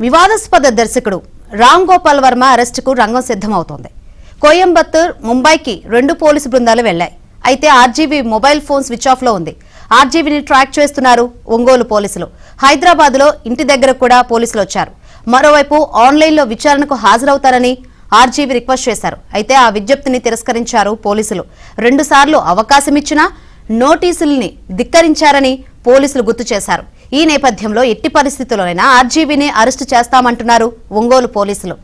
వివాదాస్పద దర్శకుడు రామ్ గోపాల్ వర్మ అరెస్టుకు రంగం సిద్ధమవుతోంది. కోయంబత్తూర్, ముంబైకి 2 పోలీసు బృందాలు వెళ్లాయి. అయితే RGV mobile phone switch off లో ఉంది. ఆర్జీవీని ట్రాక్ చేస్తున్నారు ఒంగోలు పోలీసులు. హైదరాబాద్ లో ఇంటి దగ్గర కూడా పోలీసులు వచ్చారు. మరోవైపు ఆన్లైన్ లో విచారణకు హాజరవుతారని ఆర్జీవీ రిక్వెస్ట్ చేశారు. అయితే ఆ విజ్ఞప్తిని తిరస్కరించారు పోలీసులు. 2 సార్లు అవకాశం ఇచ్చినా నోటీసుల్ని ధిక్కరించారని పోలీసులు గుర్తు చేశారు. ఈ నేపథ్యంలో ఎట్టి పరిస్థితుల్లోనైనా ఆర్జీవీని అరెస్టు చేస్తామంటున్నారు ఒంగోలు పోలీసులు.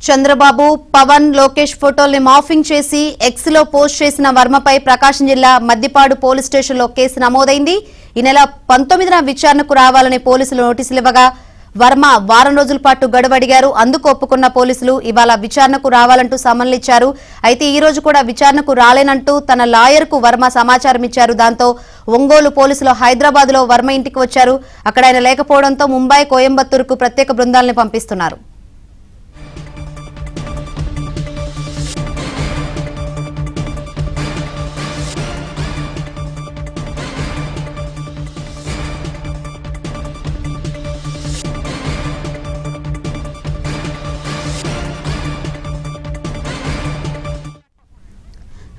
చంద్రబాబు, పవన్, లోకేష్ ఫోటోల్ని మార్ఫింగ్ చేసి ఎక్స్ లో పోస్ట్ చేసిన వర్మపై ప్రకాశం జిల్లా మద్దిపాడు పోలీస్ స్టేషన్లో కేసు నమోదైంది. ఈ నెల 19న విచారణకు రావాలని పోలీసులు నోటీసులు ఇవ్వగా వర్మ వారం రోజుల పాటు గడువు అడిగారు. అందుకు ఒప్పుకున్న పోలీసులు ఇవాళ విచారణకు రావాలంటూ సమన్లు ఇచ్చారు. అయితే ఈ రోజు కూడా విచారణకు రాలేనంటూ తన లాయర్కు వర్మ సమాచారం ఇచ్చారు. దాంతో ఒంగోలు పోలీసులు హైదరాబాద్ లో వర్మ ఇంటికి వచ్చారు. అక్కడ ఆయన లేకపోవడంతో ముంబై, కోయంబత్తూరుకు ప్రత్యేక బృందాలను పంపిస్తున్నారు.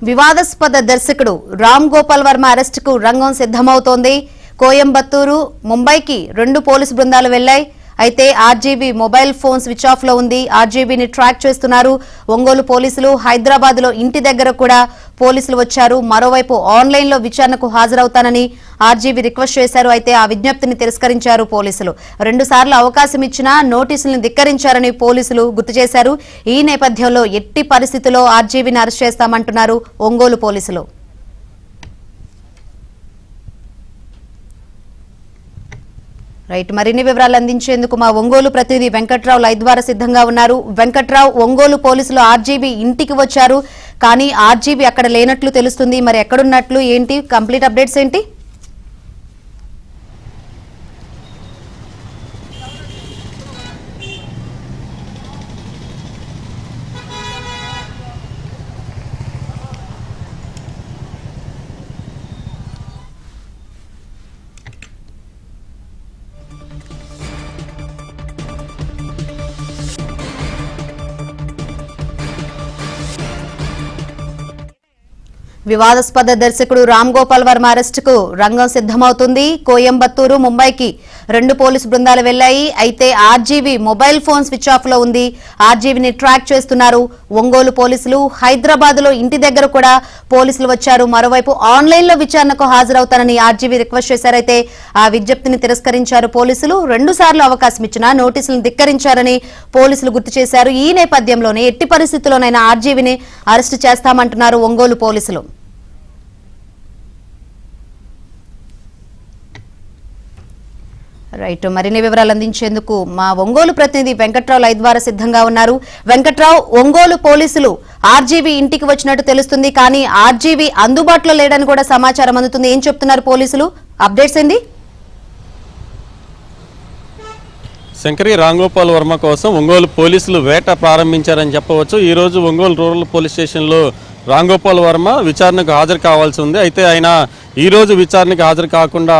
వివాదాస్పద దర్శకుడు రామ్ గోపాల్ వర్మ అరెస్టుకు రంగం సిద్ధమవుతోంది. కోయంబత్తూరు, ముంబైకి 2 పోలీసు బృందాలు వెళ్లాయి. అయితే RGV mobile phone switch off లో ఉంది. ఆర్జీవీని ట్రాక్ చేస్తున్నారు ఒంగోలు పోలీసులు. హైదరాబాద్ లో ఇంటి దగ్గర కూడా పోలీసులు వచ్చారు. మరోవైపు ఆన్లైన్ లో విచారణకు హాజరవుతానని ఆర్జీవీ రిక్వెస్ట్ చేశారు. అయితే ఆ విజ్ఞప్తిని తిరస్కరించారు పోలీసులు. 2 సార్లు అవకాశం ఇచ్చినా నోటీసులను ధిక్కరించారని పోలీసులు గుర్తు చేశారు. ఈ నేపథ్యంలో ఎట్టి పరిస్థితుల్లో ఆర్జీవీని అరెస్ట్ చేస్తామంటున్నారు ఒంగోలు పోలీసులు. రైట్, మరిన్ని వివరాలు అందించేందుకు మా ఒంగోలు ప్రతినిధి వెంకట్రావు లైవ్ ద్వారా సిద్ధంగా ఉన్నారు. వెంకట్రావు, ఒంగోలు పోలీసులు ఆర్జీవీ ఇంటికి వచ్చారు, కానీ ఆర్జీవీ అక్కడ లేనట్లు తెలుస్తుంది. మరి ఎక్కడున్నట్లు, ఏంటి కంప్లీట్ అప్డేట్స్ ఏంటి? వివాదాస్పద దర్శకుడు రామ్ గోపాల్ వర్మ అరెస్టుకు రంగం సిద్ధమవుతుంది. కోయంబత్తూరు, ముంబైకి 2 పోలీసు బృందాలు వెళ్లాయి. అయితే RGV mobile phone switch off లో ఉంది. ఆర్జీవీని ట్రాక్ చేస్తున్నారు ఒంగోలు పోలీసులు. హైదరాబాద్ లో ఇంటి దగ్గర కూడా పోలీసులు వచ్చారు. మరోవైపు ఆన్లైన్ లో విచారణకు హాజరవుతానని ఆర్జీవీ రిక్వెస్ట్ చేశారు. అయితే ఆ విజ్ఞప్తిని తిరస్కరించారు పోలీసులు. 2 సార్లు అవకాశం ఇచ్చినా నోటీసులను ధిక్కరించారని పోలీసులు గుర్తు చేశారు. ఈ నేపథ్యంలోనే ఎట్టి పరిస్థితుల్లోనైనా ఆర్జీవీని అరెస్టు చేస్తామంటున్నారు ఒంగోలు పోలీసులు. రైట్, మరిన్ని వివరాలు అందించేందుకు మా ఒంగోలు ప్రతినిధి వెంకట్రావు లైవ్ ద్వారా సిద్ధంగా ఉన్నారు. వెంకట్రావు, ఒంగోలు పోలీసులు ఆర్జీవీ ఇంటికి వచ్చినట్టు తెలుస్తుంది, కానీ ఆర్జీవీ అందుబాటులో లేడని కూడా సమాచారం అందుతుంది. ఏం చెప్తున్నారు పోలీసులు? అప్డేట్స్ ఏంది? శంకరి, రామ్ గోపాల్ వర్మ కోసం ఒంగోలు పోలీసులు వేట ప్రారంభించారని చెప్పవచ్చు. ఈ రోజు ఒంగోలు రూరల్ పోలీస్ స్టేషన్లో రామ్ గోపాల్ వర్మ విచారణకు హాజరు కావాల్సి ఉంది. అయితే ఆయన ఈ రోజు విచారణకు హాజరు కాకుండా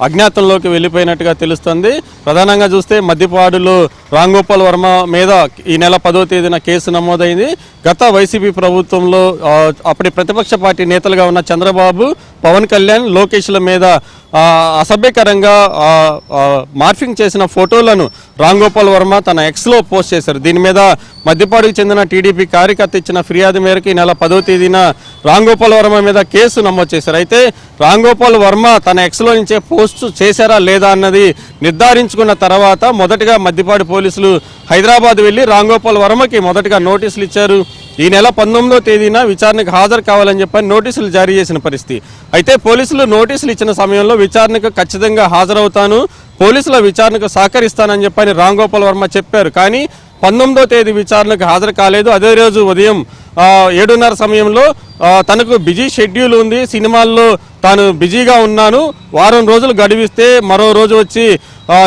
అజ్ఞాతంలోకి వెళ్ళిపోయినట్టుగా తెలుస్తుంది. ప్రధానంగా చూస్తే మద్దిపాడులో రామ్ గోపాల్ వర్మ మీద ఈ నెల 10వ తేదీన కేసు నమోదైంది. గత వైసీపీ ప్రభుత్వంలో అప్పటి ప్రతిపక్ష పార్టీ నేతలుగా ఉన్న చంద్రబాబు, పవన్ కళ్యాణ్, లోకేష్ల మీద అసభ్యకరంగా మార్ఫింగ్ చేసిన ఫోటోలను రామ్ గోపాల్ వర్మ తన ఎక్స్లో పోస్ట్ చేశారు. దీని మీద మద్దిపాడుకు చెందిన టీడీపీ కార్యకర్త ఇచ్చిన ఫిర్యాదు మేరకు ఈ నెల 10వ తేదీన రామ్ గోపాల్ వర్మ మీద కేసు నమోదు చేశారు. అయితే రామ్ గోపాల్ వర్మ తన ఎక్స్లో నుంచే పోస్ట్ చేశారా లేదా అన్నది నిర్ధారించుకున్న తర్వాత మొదటగా మద్దిపాడు పోలీసులు హైదరాబాద్ వెళ్లి రామ్ గోపాల్ వర్మకి మొదటగా నోటీసులు ఇచ్చారు. ఈ నెల 19వ తేదీన విచారణకు హాజరు కావాలని చెప్పని నోటీసులు జారీ చేసిన పరిస్థితి. అయితే పోలీసులు నోటీసులు ఇచ్చిన సమయంలో విచారణకు ఖచ్చితంగా హాజరవుతాను, పోలీసుల విచారణకు సహకరిస్తానని చెప్పని రామ్ గోపాల్ వర్మ చెప్పారు. కానీ 19వ తేదీ విచారణకు హాజరు కాలేదు. అదే రోజు ఉదయం 7:30 సమయంలో తనకు బిజీ షెడ్యూల్ ఉంది, సినిమాల్లో తాను బిజీగా ఉన్నాను, వారం రోజులు గడివిస్తే మరో రోజు వచ్చి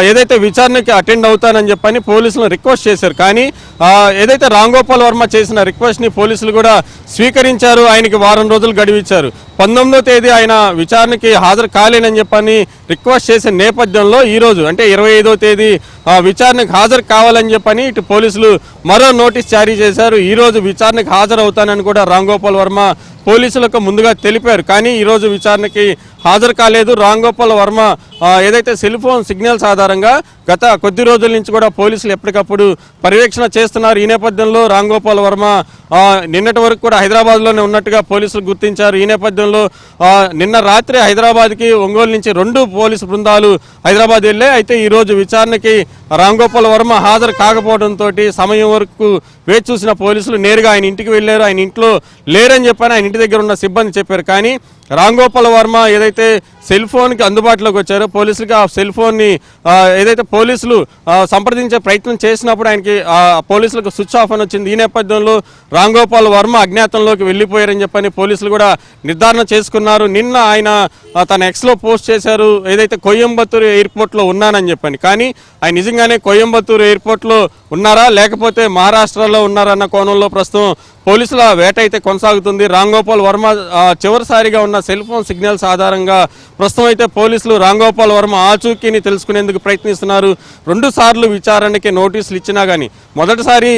ఏదైతే విచారణకి అటెండ్ అవుతానని చెప్పని పోలీసులను రిక్వెస్ట్ చేశారు. కానీ ఏదైతే రామ్ గోపాల్ వర్మ చేసిన రిక్వెస్ట్ని పోలీసులు కూడా స్వీకరించారు. ఆయనకి వారం రోజులు గడివిచ్చారు. 19వ తేదీ ఆయన విచారణకి హాజరు కాలేనని చెప్పని రిక్వెస్ట్ చేసిన నేపథ్యంలో ఈరోజు అంటే 25వ తేదీ విచారణకు హాజరు కావాలని చెప్పని ఇటు పోలీసులు మరో నోటీస్ జారీ చేశారు. ఈరోజు విచారణకు హాజరవుతానని కూడా రామ్ గోపాల్ వర్మ పోలీసులకు ముందుగా తెలిపారు. కానీ ఈరోజు విచారణకి హాజరు కాలేదు. రామ్ గోపాల్ వర్మ ఏదైతే సెల్ ఫోన్ సిగ్నల్స్ ఆధారంగా గత కొద్ది రోజుల నుంచి కూడా పోలీసులు ఎప్పటికప్పుడు పర్యవేక్షణ చేస్తున్నారు. ఈ నేపథ్యంలో రామ్ గోపాల్ వర్మ నిన్నటి వరకు కూడా హైదరాబాద్లోనే ఉన్నట్టుగా పోలీసులు గుర్తించారు. ఈ నేపథ్యంలో నిన్న రాత్రి హైదరాబాద్కి ఒంగోలు నుంచి 2 పోలీసు బృందాలు హైదరాబాద్ వెళ్ళాయి. అయితే ఈరోజు విచారణకి రామ్ గోపాల్ వర్మ హాజరు కాకపోవడంతో సమయం వరకు వేచి చూసిన పోలీసులు నేరుగా ఆయన ఇంటికి వెళ్ళారు. ఆయన ఇంట్లో లేరని చెప్పని ఆయన ఇంటి దగ్గర ఉన్న సిబ్బంది చెప్పారు. కానీ రామ్ గోపాల్ వర్మ ఏదైతే సెల్ ఫోన్కి అందుబాటులోకి వచ్చారో పోలీసులకి ఆ సెల్ ఫోన్ని ఏదైతే పోలీసులు సంప్రదించే ప్రయత్నం చేసినప్పుడు ఆయనకి పోలీసులకు స్విచ్ ఆఫ్ అని వచ్చింది. ఈ నేపథ్యంలో రామ్ గోపాల్ వర్మ అజ్ఞాతంలోకి వెళ్ళిపోయారని చెప్పని పోలీసులు కూడా నిర్ధారణ చేసుకున్నారు. నిన్న ఆయన తన ఎక్స్లో పోస్ట్ చేశారు ఏదైతే కోయంబత్తూరు ఎయిర్పోర్ట్లో ఉన్నానని చెప్పని. కానీ ఆయన నిజంగానే కోయంబత్తూరు ఎయిర్పోర్ట్లో ఉన్నారా లేకపోతే మహారాష్ట్రలో ఉన్నారన్న కోణంలో ప్రస్తుతం పోలీసుల వేట అయితే కొనసాగుతుంది. రామ్ గోపాల్ వర్మ చివరిసారిగా ఉన్న సెల్ ఫోన్ సిగ్నల్స్ ఆధారంగా ప్రస్తుతం అయితే పోలీసులు రామ్ గోపాల్ వర్మ ఆచూకీని తెలుసుకునేందుకు ప్రయత్నిస్తున్నారు. 2 సార్లు విచారణకి నోటీసులు ఇచ్చినా కానీ మొదటిసారి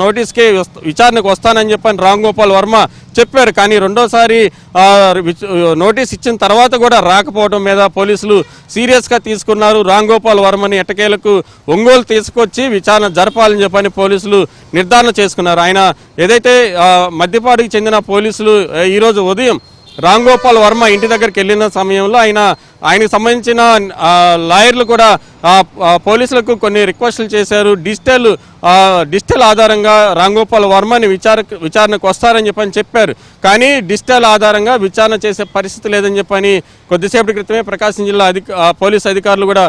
నోటీస్కే విచారణకు వస్తానని చెప్పని రామ్ గోపాల్ వర్మ చెప్పారు. కానీ రెండోసారి నోటీస్ ఇచ్చిన తర్వాత కూడా రాకపోవడం మీద పోలీసులు సీరియస్గా తీసుకున్నారు. రామ్ గోపాల్ వర్మని ఎట్టకేలకు ఒంగోలు తీసుకొచ్చి విచారణ జరపాలని చెప్పని పోలీసులు నిర్ధారణ చేసుకున్నారు. ఆయన ఏదైతే మద్దిపాడుకి చెందిన పోలీసులు ఈరోజు ఉదయం రామ్ గోపాల్ వర్మ ఇంటి దగ్గరికి వెళ్ళిన సమయంలో ఆయనకు సంబంధించిన లాయర్లు కూడా పోలీసులకు కొన్ని రిక్వెస్టులు చేశారు. డిజిటల్ ఆధారంగా రామ్ గోపాల్ వర్మని విచారణకు వస్తారని చెప్పారు. కానీ డిజిటల్ ఆధారంగా విచారణ చేసే పరిస్థితి లేదని చెప్పని కొద్దిసేపటి క్రితమే ప్రకాశం జిల్లా పోలీసు అధికారులు కూడా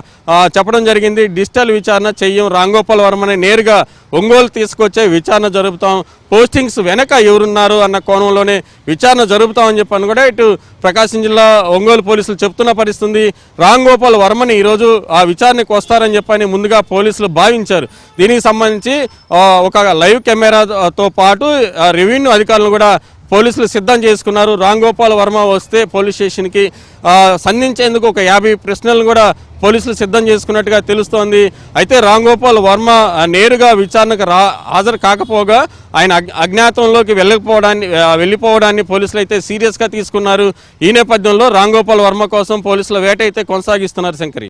చెప్పడం జరిగింది. డిజిటల్ విచారణ చెయ్యం, రామ్ గోపాల్ వర్మని నేరుగా ఒంగోలు తీసుకొచ్చే విచారణ జరుపుతాం, పోస్టింగ్స్ వెనక ఎవరున్నారు అన్న కోణంలోనే విచారణ జరుపుతామని చెప్పని కూడా ఇటు ప్రకాశం జిల్లా ఒంగోలు పోలీసులు చెప్తున్న పరిస్థితి. రామ్ గోపాల్ వర్మని ఈరోజు ఆ విచారణకు వస్తారని చెప్పని ముందుగా పోలీసులు భావించారు. దీనికి సంబంధించి ఒక లైవ్ కెమెరాతో పాటు రెవెన్యూ అధికారులు కూడా పోలీసులు సిద్ధం చేసుకున్నారు. రామ్ గోపాల్ వర్మ వస్తే పోలీస్ స్టేషన్కి సంధించేందుకు ఒక 50 ప్రశ్నలను కూడా పోలీసులు సిద్ధం చేసుకున్నట్టుగా తెలుస్తోంది. అయితే రామ్ గోపాల్ వర్మ నేరుగా విచారణకు హాజరు కాకపోగా ఆయన అజ్ఞాతంలోకి వెళ్ళిపోవడాన్ని పోలీసులు అయితే సీరియస్గా తీసుకున్నారు. ఈ నేపథ్యంలో రామ్ గోపాల్ వర్మ కోసం పోలీసుల వేట అయితే కొనసాగిస్తున్నారు. శంకరి.